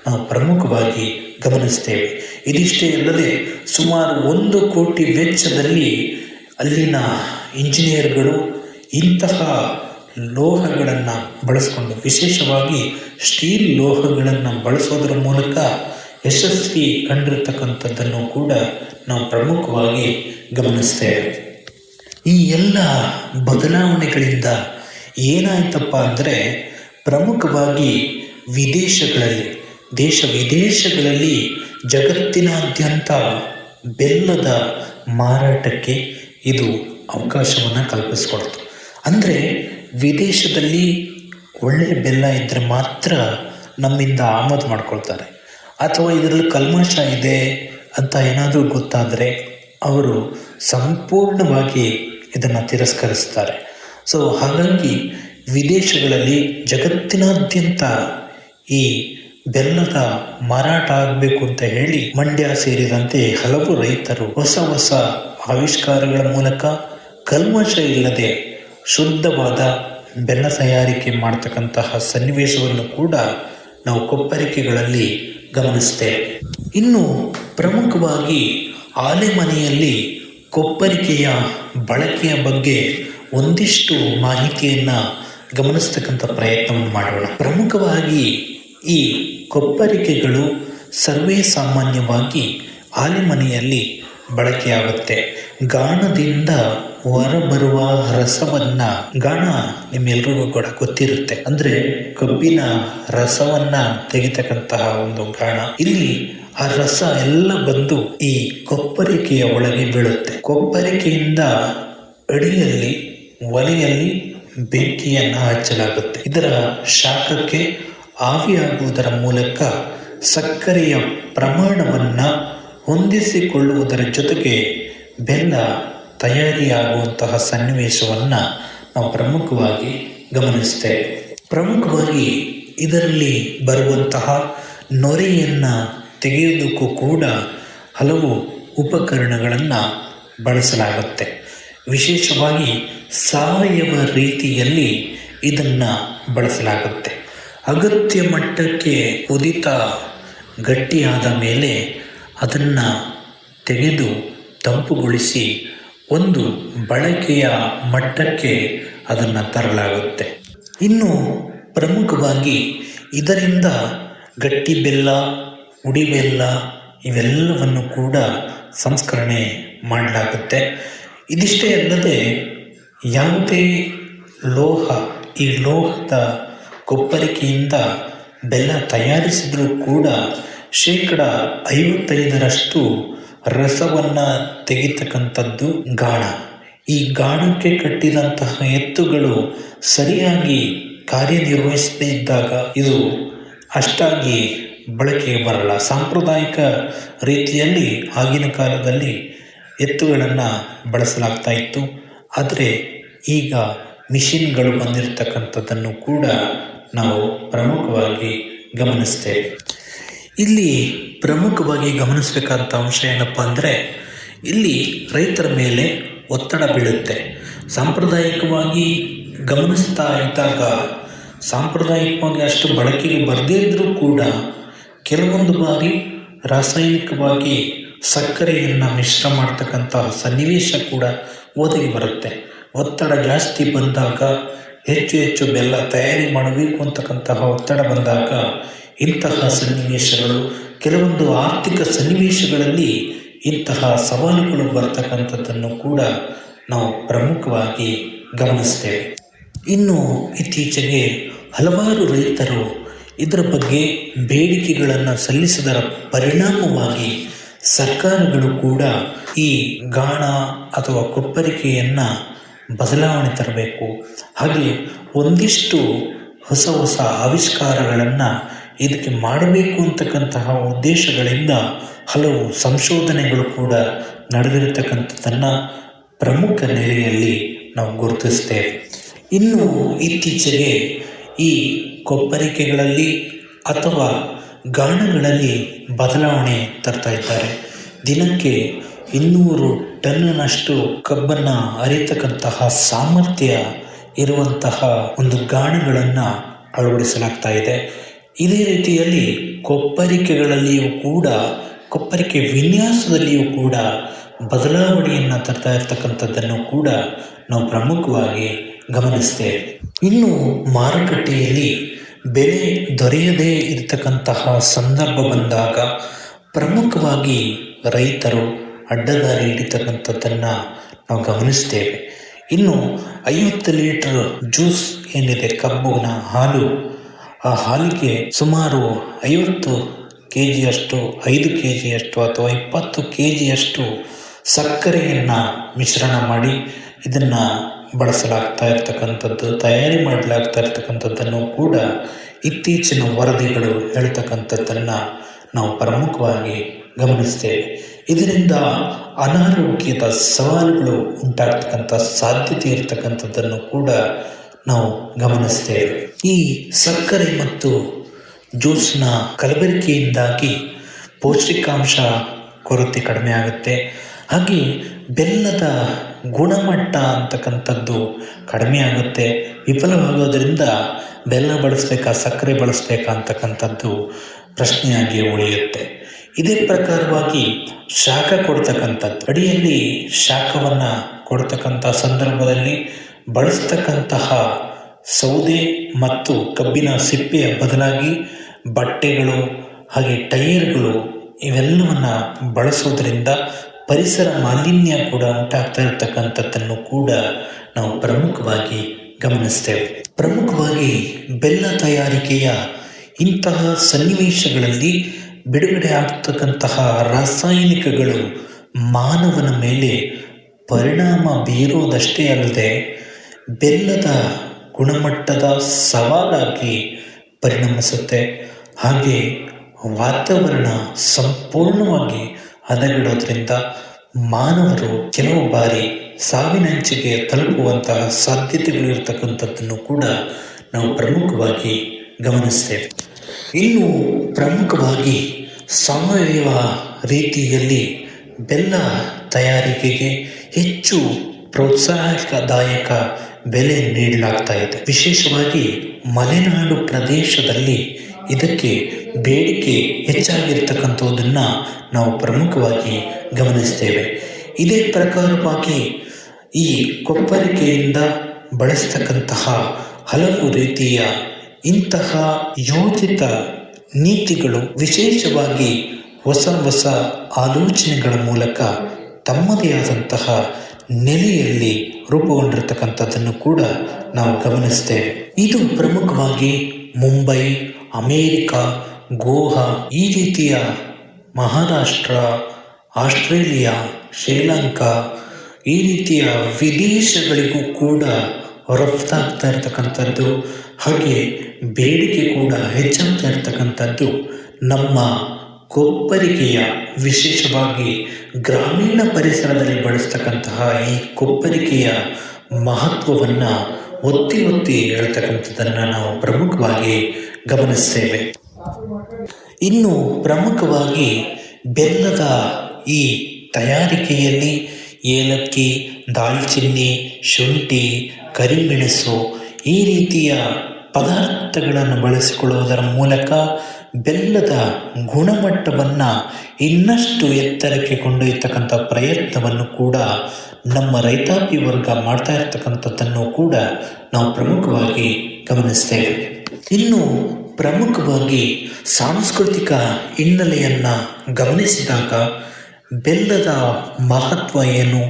ನಾವು ಪ್ರಮುಖವಾಗಿ ಗಮನಿಸ್ತೇವೆ. ಇದಿಷ್ಟೇ ಅಲ್ಲದೆ ಸುಮಾರು 1 ಕೋಟಿ ವೆಚ್ಚದಲ್ಲಿ ಅಲ್ಲಿನ ಇಂಜಿನಿಯರ್ಗಳು ಇಂತಹ ಲೋಹಗಳನ್ನು ಬಳಸಿಕೊಂಡು, ವಿಶೇಷವಾಗಿ ಸ್ಟೀಲ್ ಲೋಹಗಳನ್ನು ಬಳಸೋದರ ಮೂಲಕ ಯಶಸ್ವಿ ಕಂಡಿರತಕ್ಕಂಥದ್ದನ್ನು ಕೂಡ ನಾವು ಪ್ರಮುಖವಾಗಿ ಗಮನಿಸ್ತೇವೆ. ಈ ಎಲ್ಲ ಬದಲಾವಣೆಗಳಿಂದ ಏನಾಯ್ತಪ್ಪ ಅಂದರೆ, ಪ್ರಮುಖವಾಗಿ ವಿದೇಶಗಳಲ್ಲಿ, ದೇಶ ವಿದೇಶಗಳಲ್ಲಿ ಜಗತ್ತಿನಾದ್ಯಂತ ಬೆಲ್ಲದ ಮಾರಾಟಕ್ಕೆ ಇದು ಅವಕಾಶವನ್ನು ಕಲ್ಪಿಸ್ಕೊಡ್ತು. ಅಂದರೆ ವಿದೇಶದಲ್ಲಿ ಒಳ್ಳೆಯ ಬೆಲ್ಲ ಇದ್ದರೆ ಮಾತ್ರ ನಮ್ಮಿಂದ ಆಮದು ಮಾಡ್ಕೊಳ್ತಾರೆ, ಅಥವಾ ಇದರಲ್ಲಿ ಕಲ್ಮಶ ಇದೆ ಅಂತ ಏನಾದರೂ ಗೊತ್ತಾದರೆ ಅವರು ಸಂಪೂರ್ಣವಾಗಿ ಇದನ್ನು ತಿರಸ್ಕರಿಸ್ತಾರೆ. ಸೊ ಹಾಗಾಗಿ ವಿದೇಶಗಳಲ್ಲಿ ಜಗತ್ತಿನಾದ್ಯಂತ ಈ ಬೆಲ್ಲದ ಮಾರಾಟ ಆಗಬೇಕು ಅಂತ ಹೇಳಿ ಮಂಡ್ಯ ಸೇರಿದಂತೆ ಹಲವು ರೈತರು ಹೊಸ ಹೊಸ ಆವಿಷ್ಕಾರಗಳ ಮೂಲಕ ಕಲ್ಮಶ ಇಲ್ಲದೆ ಶುದ್ಧವಾದ ಬೆಲ್ಲ ತಯಾರಿಕೆ ಮಾಡ್ತಕ್ಕಂತಹ ಸನ್ನಿವೇಶವನ್ನು ಕೂಡ ನಾವು ಕೊಪ್ಪರಿಕೆಗಳಲ್ಲಿ ಗಮನಿಸ್ತೇವೆ. ಇನ್ನು ಪ್ರಮುಖವಾಗಿ ಆಲೆಮನೆಯಲ್ಲಿ ಕೊಪ್ಪರಿಕೆಯ ಬಳಕೆಯ ಬಗ್ಗೆ ಒಂದಿಷ್ಟು ಮಾಹಿತಿಯನ್ನು ಗಮನಿಸ್ತಕ್ಕಂಥ ಪ್ರಯತ್ನವನ್ನು ಮಾಡೋಣ. ಪ್ರಮುಖವಾಗಿ ಈ ಕೊಪ್ಪರಿಕೆಗಳು ಸರ್ವೇ ಸಾಮಾನ್ಯವಾಗಿ ಆಲೆಮನೆಯಲ್ಲಿ ಬಳಕೆಯಾಗುತ್ತೆ. ಗಾಣದಿಂದ ಹೊರಬರುವ ರಸವನ್ನು, ಗಾಣ ನಿಮ್ಮೆಲ್ರಿಗೂ ಕೂಡ ಗೊತ್ತಿರುತ್ತೆ, ಅಂದರೆ ಕಬ್ಬಿನ ರಸವನ್ನು ತೆಗಿತಕ್ಕಂತಹ ಒಂದು ಗಾಣ. ಇಲ್ಲಿ ಆ ರಸ ಎಲ್ಲ ಬಂದು ಈ ಕೊಪ್ಪರಿಕೆಯ ಒಳಗೆ ಬೀಳುತ್ತೆ. ಕೊಪ್ಪರಿಕೆಯಿಂದ ಅಡಿಯಲ್ಲಿ ಒಲೆಯಲ್ಲಿ ಬೆಂಕಿಯನ್ನು ಹಚ್ಚಲಾಗುತ್ತೆ. ಇದರ ಶಾಖಕ್ಕೆ ಆವಿಯಾಗುವುದರ ಮೂಲಕ ಸಕ್ಕರೆಯ ಪ್ರಮಾಣವನ್ನು ಹೊಂದಿಸಿಕೊಳ್ಳುವುದರ ಜೊತೆಗೆ ಬೆಲ್ಲ ತಯಾರಿಯಾಗುವಂತಹ ಸನ್ನಿವೇಶವನ್ನು ನಾವು ಪ್ರಮುಖವಾಗಿ ಗಮನಿಸ್ತೇವೆ. ಪ್ರಮುಖವಾಗಿ ಇದರಲ್ಲಿ ಬರುವಂತಹ ನೊರೆಯನ್ನು ತೆಗೆಯುವುದಕ್ಕೂ ಕೂಡ ಹಲವು ಉಪಕರಣಗಳನ್ನು ಬಳಸಲಾಗುತ್ತೆ. ವಿಶೇಷವಾಗಿ ಸಾವಯವ ರೀತಿಯಲ್ಲಿ ಇದನ್ನು ಬಳಸಲಾಗುತ್ತೆ. ಅಗತ್ಯ ಮಟ್ಟಕ್ಕೆ ಕುದಿತ ಗಟ್ಟಿಯಾದ ಮೇಲೆ ಅದನ್ನು ತೆಗೆದು ತಂಪುಗೊಳಿಸಿ ಒಂದು ಬಳಕೆಯ ಮಟ್ಟಕ್ಕೆ ಅದನ್ನು ತರಲಾಗುತ್ತೆ. ಇನ್ನು ಪ್ರಮುಖವಾಗಿ ಇದರಿಂದ ಗಟ್ಟಿ ಬೆಲ್ಲ, ಉಡಿ ಬೆಲ್ಲ ಇವೆಲ್ಲವನ್ನು ಕೂಡ ಸಂಸ್ಕರಣೆ ಮಾಡಲಾಗುತ್ತೆ. ಇದಿಷ್ಟೇ ಅಲ್ಲದೆ ಯಾವುದೇ ಲೋಹ, ಈ ಲೋಹದ ಕೊಪ್ಪರಿಕೆಯಿಂದ ಬೆಲ್ಲ ತಯಾರಿಸಿದರೂ ಕೂಡ 55% ರಸವನ್ನು ತೆಗಿತಕ್ಕಂಥದ್ದು ಗಾಣ. ಈ ಗಾಣಕ್ಕೆ ಕಟ್ಟಿದಂತಹ ಎತ್ತುಗಳು ಸರಿಯಾಗಿ ಕಾರ್ಯನಿರ್ವಹಿಸದೇ ಇದ್ದಾಗ ಇದು ಅಷ್ಟಾಗಿ ಬಳಕೆಗೆ ಬರಲ್ಲ. ಸಾಂಪ್ರದಾಯಿಕ ರೀತಿಯಲ್ಲಿ ಆಗಿನ ಕಾಲದಲ್ಲಿ ಎತ್ತುಗಳನ್ನು ಬಳಸಲಾಗ್ತಾ ಇತ್ತು. ಆದರೆ ಈಗ ಮಿಷಿನ್ಗಳು ಬಂದಿರತಕ್ಕಂಥದ್ದನ್ನು ಕೂಡ ನಾವು ಪ್ರಮುಖವಾಗಿ ಗಮನಿಸ್ತೇವೆ. ಇಲ್ಲಿ ಪ್ರಮುಖವಾಗಿ ಗಮನಿಸಬೇಕಾದಂಥ ಅಂಶ ಏನಪ್ಪ ಅಂದರೆ, ಇಲ್ಲಿ ರೈತರ ಮೇಲೆ ಒತ್ತಡ ಬೀಳುತ್ತೆ. ಸಾಂಪ್ರದಾಯಿಕವಾಗಿ ಗಮನಿಸ್ತಾ ಇದ್ದಾಗ ಸಾಂಪ್ರದಾಯಿಕವಾಗಿ ಅಷ್ಟು ಬಳಕೆಗೆ ಬರದೇ ಇದ್ದರೂ ಕೂಡ ಕೆಲವೊಂದು ಬಾರಿ ರಾಸಾಯನಿಕವಾಗಿ ಸಕ್ಕರೆಯನ್ನು ಮಿಶ್ರ ಮಾಡ್ತಕ್ಕಂತಹ ಸನ್ನಿವೇಶ ಕೂಡ ಒದಗಿ ಬರುತ್ತೆ. ಒತ್ತಡ ಜಾಸ್ತಿ ಬಂದಾಗ, ಹೆಚ್ಚು ಹೆಚ್ಚು ಬೆಲ್ಲ ತಯಾರಿ ಮಾಡಬೇಕು ಅಂತಕ್ಕಂತಹ ಒತ್ತಡ ಬಂದಾಗ ಇಂತಹ ಸನ್ನಿವೇಶಗಳು, ಕೆಲವೊಂದು ಆರ್ಥಿಕ ಸನ್ನಿವೇಶಗಳಲ್ಲಿ ಇಂತಹ ಸವಾಲುಗಳು ಬರ್ತಕ್ಕಂಥದ್ದನ್ನು ಕೂಡ ನಾವು ಪ್ರಮುಖವಾಗಿ ಗಮನಿಸ್ತೇವೆ. ಇನ್ನು ಇತ್ತೀಚೆಗೆ ಹಲವಾರು ರೈತರು ಇದರ ಬಗ್ಗೆ ಬೇಡಿಕೆಗಳನ್ನು ಸಲ್ಲಿಸಿದರ ಪರಿಣಾಮವಾಗಿ ಸರ್ಕಾರಗಳು ಕೂಡ ಈ ಗಾಣ ಅಥವಾ ಕೊಪ್ಪರಿಕೆಯನ್ನು ಬದಲಾವಣೆ ತರಬೇಕು, ಹಾಗೆ ಒಂದಿಷ್ಟು ಹೊಸ ಹೊಸ ಆವಿಷ್ಕಾರಗಳನ್ನು ಇದಕ್ಕೆ ಮಾಡಬೇಕು ಅಂತಕ್ಕಂತಹ ಉದ್ದೇಶಗಳಿಂದ ಹಲವು ಸಂಶೋಧನೆಗಳು ಕೂಡ ನಡೆದಿರತಕ್ಕಂಥದ್ದನ್ನು ಪ್ರಮುಖ ನೆಲೆಯಲ್ಲಿ ನಾವು ಗುರುತಿಸ್ತೇವೆ. ಇನ್ನು ಇತ್ತೀಚೆಗೆ ಈ ಕೊಪ್ಪರಿಕೆಗಳಲ್ಲಿ ಅಥವಾ ಗಾಣಗಳಲ್ಲಿ ಬದಲಾವಣೆ ತರ್ತಾ ಇದ್ದಾರೆ. ದಿನಕ್ಕೆ 200 ಟನ್ನಷ್ಟು ಕಬ್ಬನ್ನು ಅರಿತಕ್ಕಂತಹ ಸಾಮರ್ಥ್ಯ ಇರುವಂತಹ ಒಂದು ಗಾಣಗಳನ್ನು ಅಳವಡಿಸಲಾಗ್ತಾ ಇದೆ. ಇದೇ ರೀತಿಯಲ್ಲಿ ಕೊಪ್ಪರಿಕೆಗಳಲ್ಲಿಯೂ ಕೂಡ, ಕೊಪ್ಪರಿಕೆ ವಿನ್ಯಾಸದಲ್ಲಿಯೂ ಕೂಡ ಬದಲಾವಣೆಯನ್ನು ತರ್ತಾ ಇರ್ತಕ್ಕಂಥದ್ದನ್ನು ಕೂಡ ನಾವು ಪ್ರಮುಖವಾಗಿ ಗಮನಿಸ್ತೇವೆ. ಇನ್ನು ಮಾರುಕಟ್ಟೆಯಲ್ಲಿ ಬೆಲೆ ದೊರೆಯದೇ ಇರತಕ್ಕಂತಹ ಸಂದರ್ಭ ಬಂದಾಗ ಪ್ರಮುಖವಾಗಿ ರೈತರು ಅಡ್ಡದಾರಿ ಹಿಡಿತಕ್ಕಂಥದ್ದನ್ನು ನಾವು ಗಮನಿಸ್ತೇವೆ. ಇನ್ನು 50 ಲೀಟರ್ ಜ್ಯೂಸ್ ಏನಿದೆ, ಕಬ್ಬಿನ ಹಾಲು, ಆ ಹಾಲಿಗೆ ಸುಮಾರು 50 kgಯಷ್ಟು, 5 kgಯಷ್ಟು ಅಥವಾ 20 kgಯಷ್ಟು ಸಕ್ಕರೆಯನ್ನು ಮಿಶ್ರಣ ಮಾಡಿ ಇದನ್ನು ಬಳಸಲಾಗ್ತಾ ಇರ್ತಕ್ಕಂಥದ್ದು, ತಯಾರಿ ಮಾಡಲಾಗ್ತಾ ಇರ್ತಕ್ಕಂಥದ್ದನ್ನು ಕೂಡ ಇತ್ತೀಚಿನ ವರದಿಗಳು ಹೇಳ್ತಕ್ಕಂಥದ್ದನ್ನು ನಾವು ಪ್ರಮುಖವಾಗಿ ಗಮನಿಸ್ತೇವೆ. ಇದರಿಂದ ಅನಾರೋಗ್ಯದ ಸವಾಲುಗಳು ಉಂಟಾಗ್ತಕ್ಕಂಥ ಸಾಧ್ಯತೆ ಇರತಕ್ಕಂಥದ್ದನ್ನು ಕೂಡ ನಾವು ಗಮನಿಸ್ತೇವೆ. ಈ ಸಕ್ಕರೆ ಮತ್ತು ಜ್ಯೂಸ್ನ ಕಲಬೆರಕೆಯಿಂದಾಗಿ ಪೌಷ್ಟಿಕಾಂಶ ಕೊರತೆ ಕಡಿಮೆ ಆಗುತ್ತೆ. ಹಾಗೆ ಬೆಲ್ಲದ ಗುಣಮಟ್ಟ ಅಂತಕ್ಕಂಥದ್ದು ಕಡಿಮೆ ಆಗುತ್ತೆ. ವಿಫಲವಾಗೋದ್ರಿಂದ ಬೆಲ್ಲ ಬಳಸಬೇಕಾ ಸಕ್ಕರೆ ಬಳಸಬೇಕಾ ಅಂತಕ್ಕಂಥದ್ದು ಪ್ರಶ್ನೆಯಾಗಿ ಉಳಿಯುತ್ತೆ. ಇದೇ ಪ್ರಕಾರವಾಗಿ ಶಾಖ ಕೊಡ್ತಕ್ಕಂಥದ್ದು, ಅಡಿಯಲ್ಲಿ ಶಾಖವನ್ನು ಕೊಡ್ತಕ್ಕಂಥ ಸಂದರ್ಭದಲ್ಲಿ ಬಳಸ್ತಕ್ಕಂತಹ ಸೌದೆ ಮತ್ತು ಕಬ್ಬಿನ ಸಿಪ್ಪೆಯ ಬದಲಾಗಿ ಬಟ್ಟೆಗಳು ಹಾಗೆ ಟೈರ್ಗಳು ಇವೆಲ್ಲವನ್ನು ಬಳಸೋದ್ರಿಂದ ಪರಿಸರ ಮಾಲಿನ್ಯ ಕೂಡ ಉಂಟಾಗ್ತಾ ಇರ್ತಕ್ಕಂಥದ್ದನ್ನು ಕೂಡ ನಾವು ಪ್ರಮುಖವಾಗಿ ಗಮನಿಸ್ತೇವೆ. ಪ್ರಮುಖವಾಗಿ ಬೆಲ್ಲ ತಯಾರಿಕೆಯ ಇಂತಹ ಸನ್ನಿವೇಶಗಳಲ್ಲಿ ಬಿಡುಗಡೆ ಆಗ್ತಕ್ಕಂತಹ ರಾಸಾಯನಿಕಗಳು ಮಾನವನ ಮೇಲೆ ಪರಿಣಾಮ ಬೀರೋದಷ್ಟೇ ಅಲ್ಲದೆ ಬೆಲ್ಲದ ಗುಣಮಟ್ಟದ ಸವಾಲಾಗಿ ಪರಿಣಮಿಸುತ್ತೆ. ಹಾಗೆ ವಾತಾವರಣ ಸಂಪೂರ್ಣವಾಗಿ ಹದಗೆಡೋದ್ರಿಂದ ಮಾನವರು ಕೆಲವು ಬಾರಿ ಸಾವಿನಂಚಿಗೆ ತಲುಪುವಂತಹ ಸಾಧ್ಯತೆಗಳು ಇರತಕ್ಕಂಥದ್ದನ್ನು ಕೂಡ ನಾವು ಪ್ರಮುಖವಾಗಿ ಗಮನಿಸ್ತೇವೆ. ಇನ್ನು ಪ್ರಮುಖವಾಗಿ ಸಾವಯವ ರೀತಿಯಲ್ಲಿ ಬೆಲ್ಲ ತಯಾರಿಕೆಗೆ ಹೆಚ್ಚು ಪ್ರೋತ್ಸಾಹದಾಯಕ ಬೆಲೆ ನೀಡಲಾಗ್ತಾ ಇದೆ. ವಿಶೇಷವಾಗಿ ಮಲೆನಾಡು ಪ್ರದೇಶದಲ್ಲಿ ಇದಕ್ಕೆ ಬೇಡಿಕೆ ಹೆಚ್ಚಾಗಿರ್ತಕ್ಕಂಥದ್ದನ್ನು ನಾವು ಪ್ರಮುಖವಾಗಿ ಗಮನಿಸ್ತೇವೆ. ಇದೇ ಪ್ರಕಾರವಾಗಿ ಈ ಕೊಪ್ಪರಿಕೆಯಿಂದ ಬಳಸ್ತಕ್ಕಂತಹ ಹಲವು ರೀತಿಯ ಇಂತಹ ಯೋಜಿತ ನೀತಿಗಳು ವಿಶೇಷವಾಗಿ ಹೊಸ ಹೊಸ ಆಲೋಚನೆಗಳ ಮೂಲಕ ತಮ್ಮದೇ ಆದಂತಹ ನೆಲೆಯಲ್ಲಿ ರೂಪುಗೊಂಡಿರ್ತಕ್ಕಂಥದ್ದನ್ನು ಕೂಡ ನಾವು ಗಮನಿಸ್ತೇವೆ. ಇದು ಪ್ರಮುಖವಾಗಿ ಮುಂಬೈ, ಅಮೇರಿಕಾ, ಗೋವಾ ಈ ರೀತಿಯ ಮಹಾರಾಷ್ಟ್ರ, ಆಸ್ಟ್ರೇಲಿಯಾ, ಶ್ರೀಲಂಕಾ ಈ ರೀತಿಯ ವಿದೇಶಗಳಿಗೂ ಕೂಡ ರಫ್ತಾಗ್ತಾ ಇರ್ತಕ್ಕಂಥದ್ದು, ಹಾಗೆ ಬೇಡಿಕೆ ಕೂಡ ಹೆಚ್ಚಾಗ್ತಾ ಇರ್ತಕ್ಕಂಥದ್ದು ನಮ್ಮ ಕೊಪ್ಪರಿಕೆಯ, ವಿಶೇಷವಾಗಿ ಗ್ರಾಮೀಣ ಪರಿಸರದಲ್ಲಿ ಬಳಸ್ತಕ್ಕಂತಹ ಈ ಕೊಪ್ಪರಿಕೆಯ ಮಹತ್ವವನ್ನು ಒತ್ತಿ ಹೇಳ್ತಕ್ಕಂಥದ್ದನ್ನು ನಾವು ಪ್ರಮುಖವಾಗಿ ಗಮನಿಸ್ತೇವೆ. ಇನ್ನು ಪ್ರಮುಖವಾಗಿ ಬೆಲ್ಲದ ಈ ತಯಾರಿಕೆಯಲ್ಲಿ ಏಲಕ್ಕಿ, ದಾಲ್ಚಿನ್ನಿ, ಶುಂಠಿ, ಕರಿಮೆಣಸು ಈ ರೀತಿಯ ಪದಾರ್ಥಗಳನ್ನು ಬಳಸಿಕೊಳ್ಳುವುದರ ಮೂಲಕ ಬೆಲ್ಲದ ಗುಣಮಟ್ಟವನ್ನು ಇನ್ನಷ್ಟು ಎತ್ತರಕ್ಕೆ ಕೊಂಡೊಯ್ಯತಕ್ಕಂಥ ಪ್ರಯತ್ನವನ್ನು ಕೂಡ ನಮ್ಮ ರೈತಾಪಿ ವರ್ಗ ಮಾಡ್ತಾ ಇರ್ತಕ್ಕಂಥದ್ದನ್ನು ಕೂಡ ನಾವು ಪ್ರಮುಖವಾಗಿ ಗಮನಿಸ್ತೇವೆ. ಇನ್ನು ಪ್ರಮುಖವಾಗಿ ಸಾಂಸ್ಕೃತಿಕ ಹಿನ್ನೆಲೆಯನ್ನು ಗಮನಿಸಿದಾಗ ಬೆಲ್ಲದ ಮಹತ್ವ ಏನು,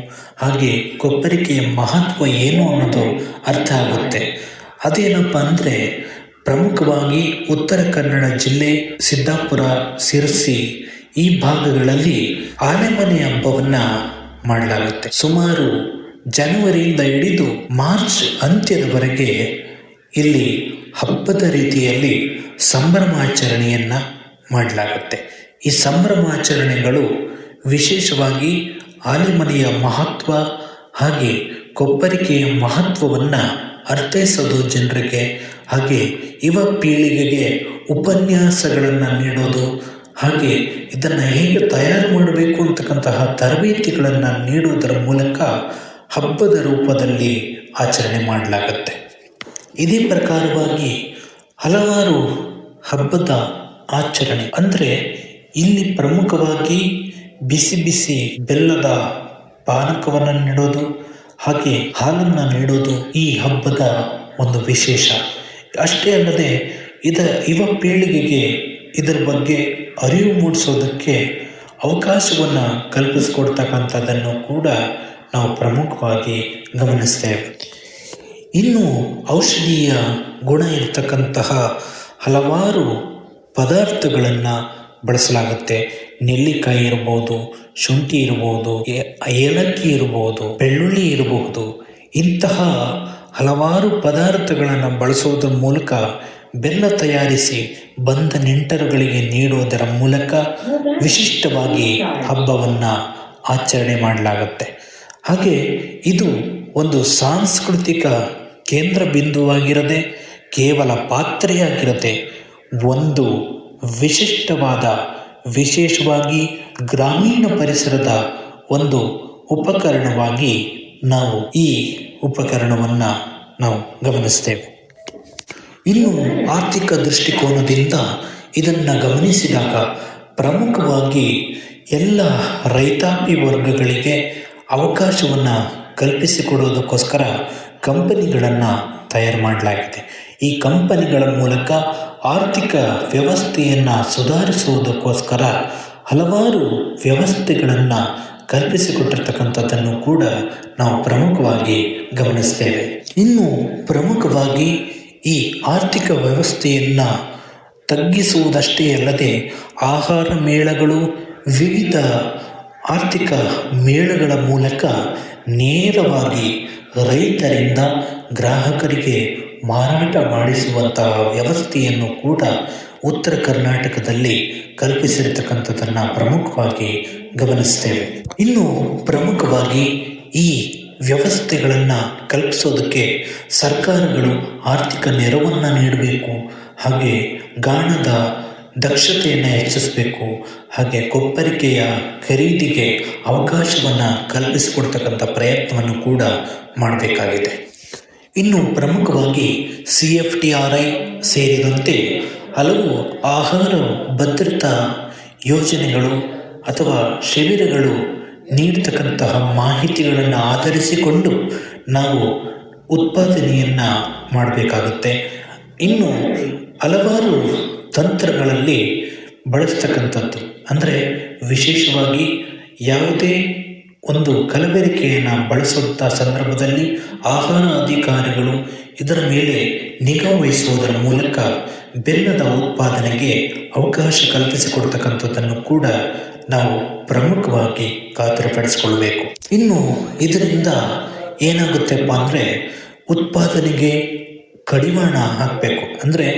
ಹಾಗೆ ಕೊಪ್ಪರಿಕೆಯ ಮಹತ್ವ ಏನು ಅನ್ನೋದು ಅರ್ಥ ಆಗುತ್ತೆ. ಅದೇನಪ್ಪ ಅಂದರೆ ಪ್ರಮುಖವಾಗಿ ಉತ್ತರ ಕನ್ನಡ ಜಿಲ್ಲೆ, ಸಿದ್ದಾಪುರ, ಸಿರ್ಸಿ ಈ ಭಾಗಗಳಲ್ಲಿ ಆನೆಮನೆ ಹಬ್ಬವನ್ನು ಮಾಡಲಾಗುತ್ತೆ. ಸುಮಾರು ಜನವರಿಯಿಂದ ಹಿಡಿದು ಮಾರ್ಚ್ ಅಂತ್ಯದವರೆಗೆ ಇಲ್ಲಿ ಹಬ್ಬದ ರೀತಿಯಲ್ಲಿ ಸಂಭ್ರಮಾಚರಣೆಯನ್ನು ಮಾಡಲಾಗುತ್ತೆ. ಈ ಸಂಭ್ರಮಾಚರಣೆಗಳು ವಿಶೇಷವಾಗಿ ಆನೆಮನೆಯ ಮಹತ್ವ ಹಾಗೆ ಕೊಪ್ಪರಿಕೆಯ ಮಹತ್ವವನ್ನು ಅರ್ಥೈಸೋದು ಜನರಿಗೆ, ಹಾಗೆ ಯುವ ಪೀಳಿಗೆಗೆ ಉಪನ್ಯಾಸಗಳನ್ನು ನೀಡೋದು, ಹಾಗೆ ಇದನ್ನು ಹೇಗೆ ತಯಾರು ಮಾಡಬೇಕು ಅಂತಕ್ಕಂತಹ ತರಬೇತಿಗಳನ್ನು ನೀಡುವುದರ ಮೂಲಕ ಹಬ್ಬದ ರೂಪದಲ್ಲಿ ಆಚರಣೆ ಮಾಡಲಾಗುತ್ತೆ. ಇದೇ ಪ್ರಕಾರವಾಗಿ ಹಲವಾರು ಹಬ್ಬದ ಆಚರಣೆ ಅಂದರೆ ಇಲ್ಲಿ ಪ್ರಮುಖವಾಗಿ ಬಿಸಿ ಬಿಸಿ ಬೆಲ್ಲದ ಪಾನಕವನ್ನು ನೀಡೋದು ಹಾಗೆ ಹಾಲನ್ನು ನೀಡೋದು ಈ ಹಬ್ಬದ ಒಂದು ವಿಶೇಷ. ಅಷ್ಟೇ ಅಲ್ಲದೆ ಯುವ ಪೀಳಿಗೆಗೆ ಇದರ ಬಗ್ಗೆ ಅರಿವು ಮೂಡಿಸೋದಕ್ಕೆ ಅವಕಾಶವನ್ನು ಕಲ್ಪಿಸಿಕೊಡ್ತಕ್ಕಂಥದ್ದನ್ನು ಕೂಡ ನಾವು ಪ್ರಮುಖವಾಗಿ ಗಮನಿಸ್ತೇವೆ. ಇನ್ನು ಔಷಧೀಯ ಗುಣ ಇರತಕ್ಕಂತಹ ಹಲವಾರು ಪದಾರ್ಥಗಳನ್ನು ಬಳಸಲಾಗುತ್ತೆ. ನೆಲ್ಲಿಕಾಯಿ ಇರ್ಬೋದು, ಶುಂಠಿ ಇರ್ಬೋದು, ಏಲಕ್ಕಿ ಇರ್ಬೋದು, ಬೆಳ್ಳುಳ್ಳಿ ಇರಬಹುದು. ಇಂತಹ ಹಲವಾರು ಪದಾರ್ಥಗಳನ್ನು ಬಳಸುವುದರ ಮೂಲಕ ಬೆಲ್ಲ ತಯಾರಿಸಿ ಬಂದ ನೆಂಟರುಗಳಿಗೆ ನೀಡುವುದರ ಮೂಲಕ ವಿಶಿಷ್ಟವಾಗಿ ಹಬ್ಬವನ್ನು ಆಚರಣೆ ಮಾಡಲಾಗುತ್ತೆ. ಹಾಗೆ ಇದು ಒಂದು ಸಾಂಸ್ಕೃತಿಕ ಕೇಂದ್ರ ಬಿಂದುವಾಗಿರದೆ ಕೇವಲ ಪಾತ್ರೆಯಾಗಿರದೆ ಒಂದು ವಿಶೇಷವಾಗಿ ಗ್ರಾಮೀಣ ಪರಿಸರದ ಒಂದು ಉಪಕರಣವಾಗಿ ನಾವು ಈ ಉಪಕರಣವನ್ನು ನಾವು ಗಮನಿಸ್ತೇವೆ. ಇನ್ನು ಆರ್ಥಿಕ ದೃಷ್ಟಿಕೋನದಿಂದ ಇದನ್ನು ಗಮನಿಸಿದಾಗ ಪ್ರಮುಖವಾಗಿ ಎಲ್ಲ ರೈತಾಪಿ ವರ್ಗಗಳಿಗೆ ಅವಕಾಶವನ್ನು ಕಲ್ಪಿಸಿಕೊಡೋದಕ್ಕೋಸ್ಕರ ಕಂಪನಿಗಳನ್ನು ತಯಾರು ಮಾಡಲಾಗಿದೆ. ಈ ಕಂಪನಿಗಳ ಮೂಲಕ ಆರ್ಥಿಕ ವ್ಯವಸ್ಥೆಯನ್ನು ಸುಧಾರಿಸುವುದಕ್ಕೋಸ್ಕರ ಹಲವಾರು ವ್ಯವಸ್ಥೆಗಳನ್ನು ಕಲ್ಪಿಸಿಕೊಟ್ಟಿರ್ತಕ್ಕಂಥದ್ದನ್ನು ಕೂಡ ನಾವು ಪ್ರಮುಖವಾಗಿ ಗಮನಿಸ್ತೇವೆ. ಇನ್ನು ಪ್ರಮುಖವಾಗಿ ಈ ಆರ್ಥಿಕ ವ್ಯವಸ್ಥೆಯನ್ನು ತಗ್ಗಿಸುವುದಷ್ಟೇ ಅಲ್ಲದೆ ಆಹಾರ ಮೇಳಗಳು, ವಿವಿಧ ಆರ್ಥಿಕ ಮೇಳಗಳ ಮೂಲಕ ನೇರವಾಗಿ ರೈತರಿಂದ ಗ್ರಾಹಕರಿಗೆ ಮಾರಾಟ ಮಾಡಿಸುವಂತಹ ವ್ಯವಸ್ಥೆಯನ್ನು ಕೂಡ ಉತ್ತರ ಕರ್ನಾಟಕದಲ್ಲಿ ಕಲ್ಪಿಸಿರ್ತಕ್ಕಂಥದ್ದನ್ನು ಪ್ರಮುಖವಾಗಿ ಗಮನಿಸ್ತೇವೆ. ಇನ್ನು ಪ್ರಮುಖವಾಗಿ ಈ ವ್ಯವಸ್ಥೆಗಳನ್ನು ಕಲ್ಪಿಸೋದಕ್ಕೆ ಸರ್ಕಾರಗಳು ಆರ್ಥಿಕ ನೆರವನ್ನು ನೀಡಬೇಕು. ಹಾಗೆ ಗಾಣದ ದಕ್ಷತೆಯನ್ನು ಹೆಚ್ಚಿಸಬೇಕು. ಹಾಗೆ ಕೊಪ್ಪರಿಕೆಯ ಖರೀದಿಗೆ ಅವಕಾಶವನ್ನು ಕಲ್ಪಿಸಿಕೊಡ್ತಕ್ಕಂಥ ಪ್ರಯತ್ನವನ್ನು ಕೂಡ ಮಾಡಬೇಕಾಗಿದೆ. ಇನ್ನು ಪ್ರಮುಖವಾಗಿ CFTRI ಸೇರಿದಂತೆ ಹಲವು ಆಹಾರ ಭದ್ರತಾ ಯೋಜನೆಗಳು ಅಥವಾ ಶಿಬಿರಗಳು ನೀಡತಕ್ಕಂತಹ ಮಾಹಿತಿಗಳನ್ನು ಆಧರಿಸಿಕೊಂಡು ನಾವು ಉತ್ಪಾದನೆಯನ್ನು ಮಾಡಬೇಕಾಗುತ್ತೆ. ಇನ್ನು ಹಲವಾರು ತಂತ್ರಗಳಲ್ಲಿ ಬಳಸ್ತಕ್ಕಂಥದ್ದು ಅಂದರೆ ವಿಶೇಷವಾಗಿ ಯಾವುದೇ ಒಂದು ಕಲಬೆರಕೆಯನ್ನು ಬಳಸುವಂಥ ಸಂದರ್ಭದಲ್ಲಿ ಆಹಾರ ಅಧಿಕಾರಿಗಳು ಇದರ ಮೇಲೆ ನಿಗಾ ವಹಿಸುವುದರ ಮೂಲಕ ಬೆಲ್ಲದ ಉತ್ಪಾದನೆಗೆ ಅವಕಾಶ ಕಲ್ಪಿಸಿಕೊಡ್ತಕ್ಕಂಥದ್ದನ್ನು ಕೂಡ ನಾವು ಪ್ರಮುಖವಾಗಿ ಖಾತರಿಪಡಿಸಿಕೊಳ್ಬೇಕು. ಇನ್ನು ಇದರಿಂದ ಏನಾಗುತ್ತೆಪ್ಪ ಅಂದರೆ ಉತ್ಪಾದನೆಗೆ ಕಡಿವಾಣ ಹಾಕಬೇಕು. ಅಂದರೆ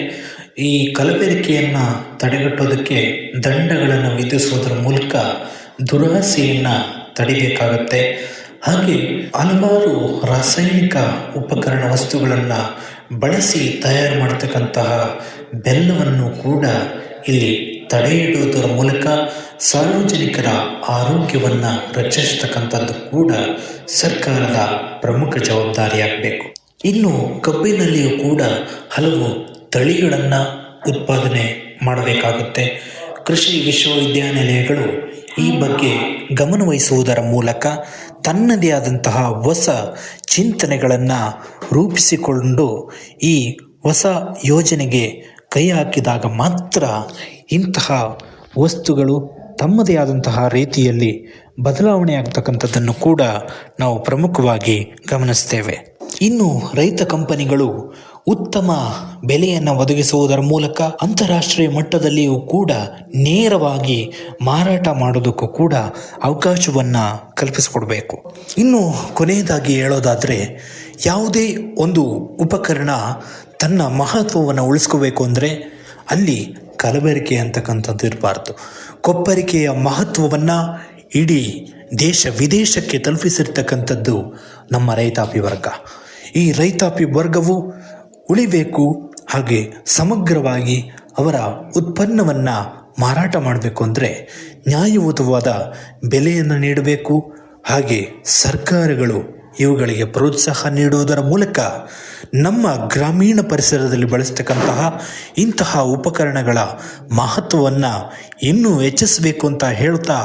ಈ ಕಲಬೆರಕೆಯನ್ನು ತಡೆಗಟ್ಟೋದಕ್ಕೆ ದಂಡಗಳನ್ನು ವಿಧಿಸುವುದರ ಮೂಲಕ ದುರಾಸೆಯನ್ನು ತಡಿಬೇಕಾಗತ್ತೆ. ಹಾಗೆ ಹಲವಾರು ರಾಸಾಯನಿಕ ಉಪಕರಣ ವಸ್ತುಗಳನ್ನು ಬಳಸಿ ತಯಾರು ಮಾಡತಕ್ಕಂತಹ ಬೆಲ್ಲವನ್ನು ಕೂಡ ಇಲ್ಲಿ ತಡೆ ಹಿಡಿಯುವುದರ ಮೂಲಕ ಸಾರ್ವಜನಿಕರ ಆರೋಗ್ಯವನ್ನು ರಕ್ಷಿಸತಕ್ಕಂಥದ್ದು ಕೂಡ ಸರ್ಕಾರದ ಪ್ರಮುಖ ಜವಾಬ್ದಾರಿಯಾಗಬೇಕು. ಇನ್ನು ಕಬ್ಬಿನಲ್ಲಿಯೂ ಕೂಡ ಹಲವು ತಳಿಗಳನ್ನು ಉತ್ಪಾದನೆ ಮಾಡಬೇಕಾಗುತ್ತೆ. ಕೃಷಿ ವಿಶ್ವವಿದ್ಯಾನಿಲಯಗಳು ಈ ಬಗ್ಗೆ ಗಮನವಹಿಸುವುದರ ಮೂಲಕ ತನ್ನದೇ ಆದಂತಹ ಹೊಸ ಚಿಂತನೆಗಳನ್ನು ರೂಪಿಸಿಕೊಂಡು ಈ ಹೊಸ ಯೋಜನೆಗೆ ಕೈ ಹಾಕಿದಾಗ ಮಾತ್ರ ಇಂತಹ ವಸ್ತುಗಳು ತಮ್ಮದೇ ಆದಂತಹ ರೀತಿಯಲ್ಲಿ ಬದಲಾವಣೆ ಆಗ್ತಕ್ಕಂಥದ್ದನ್ನು ಕೂಡ ನಾವು ಪ್ರಮುಖವಾಗಿ ಗಮನಿಸ್ತೇವೆ. ಇನ್ನು ರೈತ ಕಂಪನಿಗಳು ಉತ್ತಮ ಬೆಲೆಯನ್ನು ಒದಗಿಸುವುದರ ಮೂಲಕ ಅಂತಾರಾಷ್ಟ್ರೀಯ ಮಟ್ಟದಲ್ಲಿಯೂ ಕೂಡ ನೇರವಾಗಿ ಮಾರಾಟ ಮಾಡೋದಕ್ಕೂ ಕೂಡ ಅವಕಾಶವನ್ನು ಕಲ್ಪಿಸಿಕೊಡ್ಬೇಕು. ಇನ್ನು ಕೊನೆಯದಾಗಿ ಹೇಳೋದಾದರೆ ಯಾವುದೇ ಒಂದು ಉಪಕರಣ ತನ್ನ ಮಹತ್ವವನ್ನು ಉಳಿಸ್ಕೋಬೇಕು ಅಂದರೆ ಅಲ್ಲಿ ಕಲಬೆರಕೆ ಅಂತಕ್ಕಂಥದ್ದು ಇರಬಾರ್ದು. ಕೊಪ್ಪರಿಕೆಯ ಮಹತ್ವವನ್ನು ಇಡೀ ದೇಶ ವಿದೇಶಕ್ಕೆ ತಲುಪಿಸಿರ್ತಕ್ಕಂಥದ್ದು ನಮ್ಮ ರೈತಾಪಿ ವರ್ಗ. ಈ ರೈತಾಪಿ ವರ್ಗವು ಉಳಿಬೇಕು. ಹಾಗೆ ಸಮಗ್ರವಾಗಿ ಅವರ ಉತ್ಪನ್ನವನ್ನು ಮಾರಾಟ ಮಾಡಬೇಕು ಅಂದರೆ ನ್ಯಾಯಯುತವಾದ ಬೆಲೆಯನ್ನು ನೀಡಬೇಕು. ಹಾಗೆ ಸರ್ಕಾರಗಳು ಇವುಗಳಿಗೆ ಪ್ರೋತ್ಸಾಹ ನೀಡುವುದರ ಮೂಲಕ ನಮ್ಮ ಗ್ರಾಮೀಣ ಪರಿಸರದಲ್ಲಿ ಬಳಸ್ತಕ್ಕಂತಹ ಇಂತಹ ಉಪಕರಣಗಳ ಮಹತ್ವವನ್ನು ಇನ್ನೂ ಹೆಚ್ಚಿಸಬೇಕು ಅಂತ ಹೇಳ್ತಾ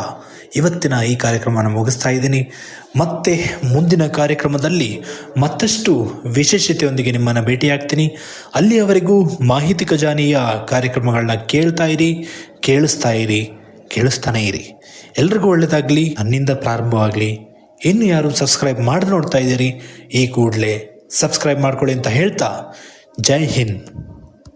ಇವತ್ತಿನ ಈ ಕಾರ್ಯಕ್ರಮವನ್ನು ಮುಗಿಸ್ತಾ ಇದ್ದೀನಿ. ಮತ್ತೆ ಮುಂದಿನ ಕಾರ್ಯಕ್ರಮದಲ್ಲಿ ಮತ್ತಷ್ಟು ವಿಶೇಷತೆಯೊಂದಿಗೆ ನಿಮ್ಮನ್ನು ಭೇಟಿಯಾಗ್ತೀನಿ. ಅಲ್ಲಿಯವರೆಗೂ ಮಾಹಿತಿ ಖಜಾನೆಯ ಕಾರ್ಯಕ್ರಮಗಳನ್ನ ಕೇಳ್ತಾ ಇರಿ, ಕೇಳಿಸ್ತಾನೇ ಇರಿ. ಎಲ್ರಿಗೂ ಒಳ್ಳೆಯದಾಗಲಿ, ನನ್ನಿಂದ ಪ್ರಾರಂಭವಾಗಲಿ. ಇನ್ನು ಯಾರು ಸಬ್ಸ್ಕ್ರೈಬ್ ಮಾಡಿ ನೋಡ್ತಾ ಇದ್ದೀರಿ, ಈ ಕೂಡಲೇ ಸಬ್ಸ್ಕ್ರೈಬ್ ಮಾಡ್ಕೊಳ್ಳಿ ಅಂತ ಹೇಳ್ತಾ ಜೈ ಹಿಂದ್.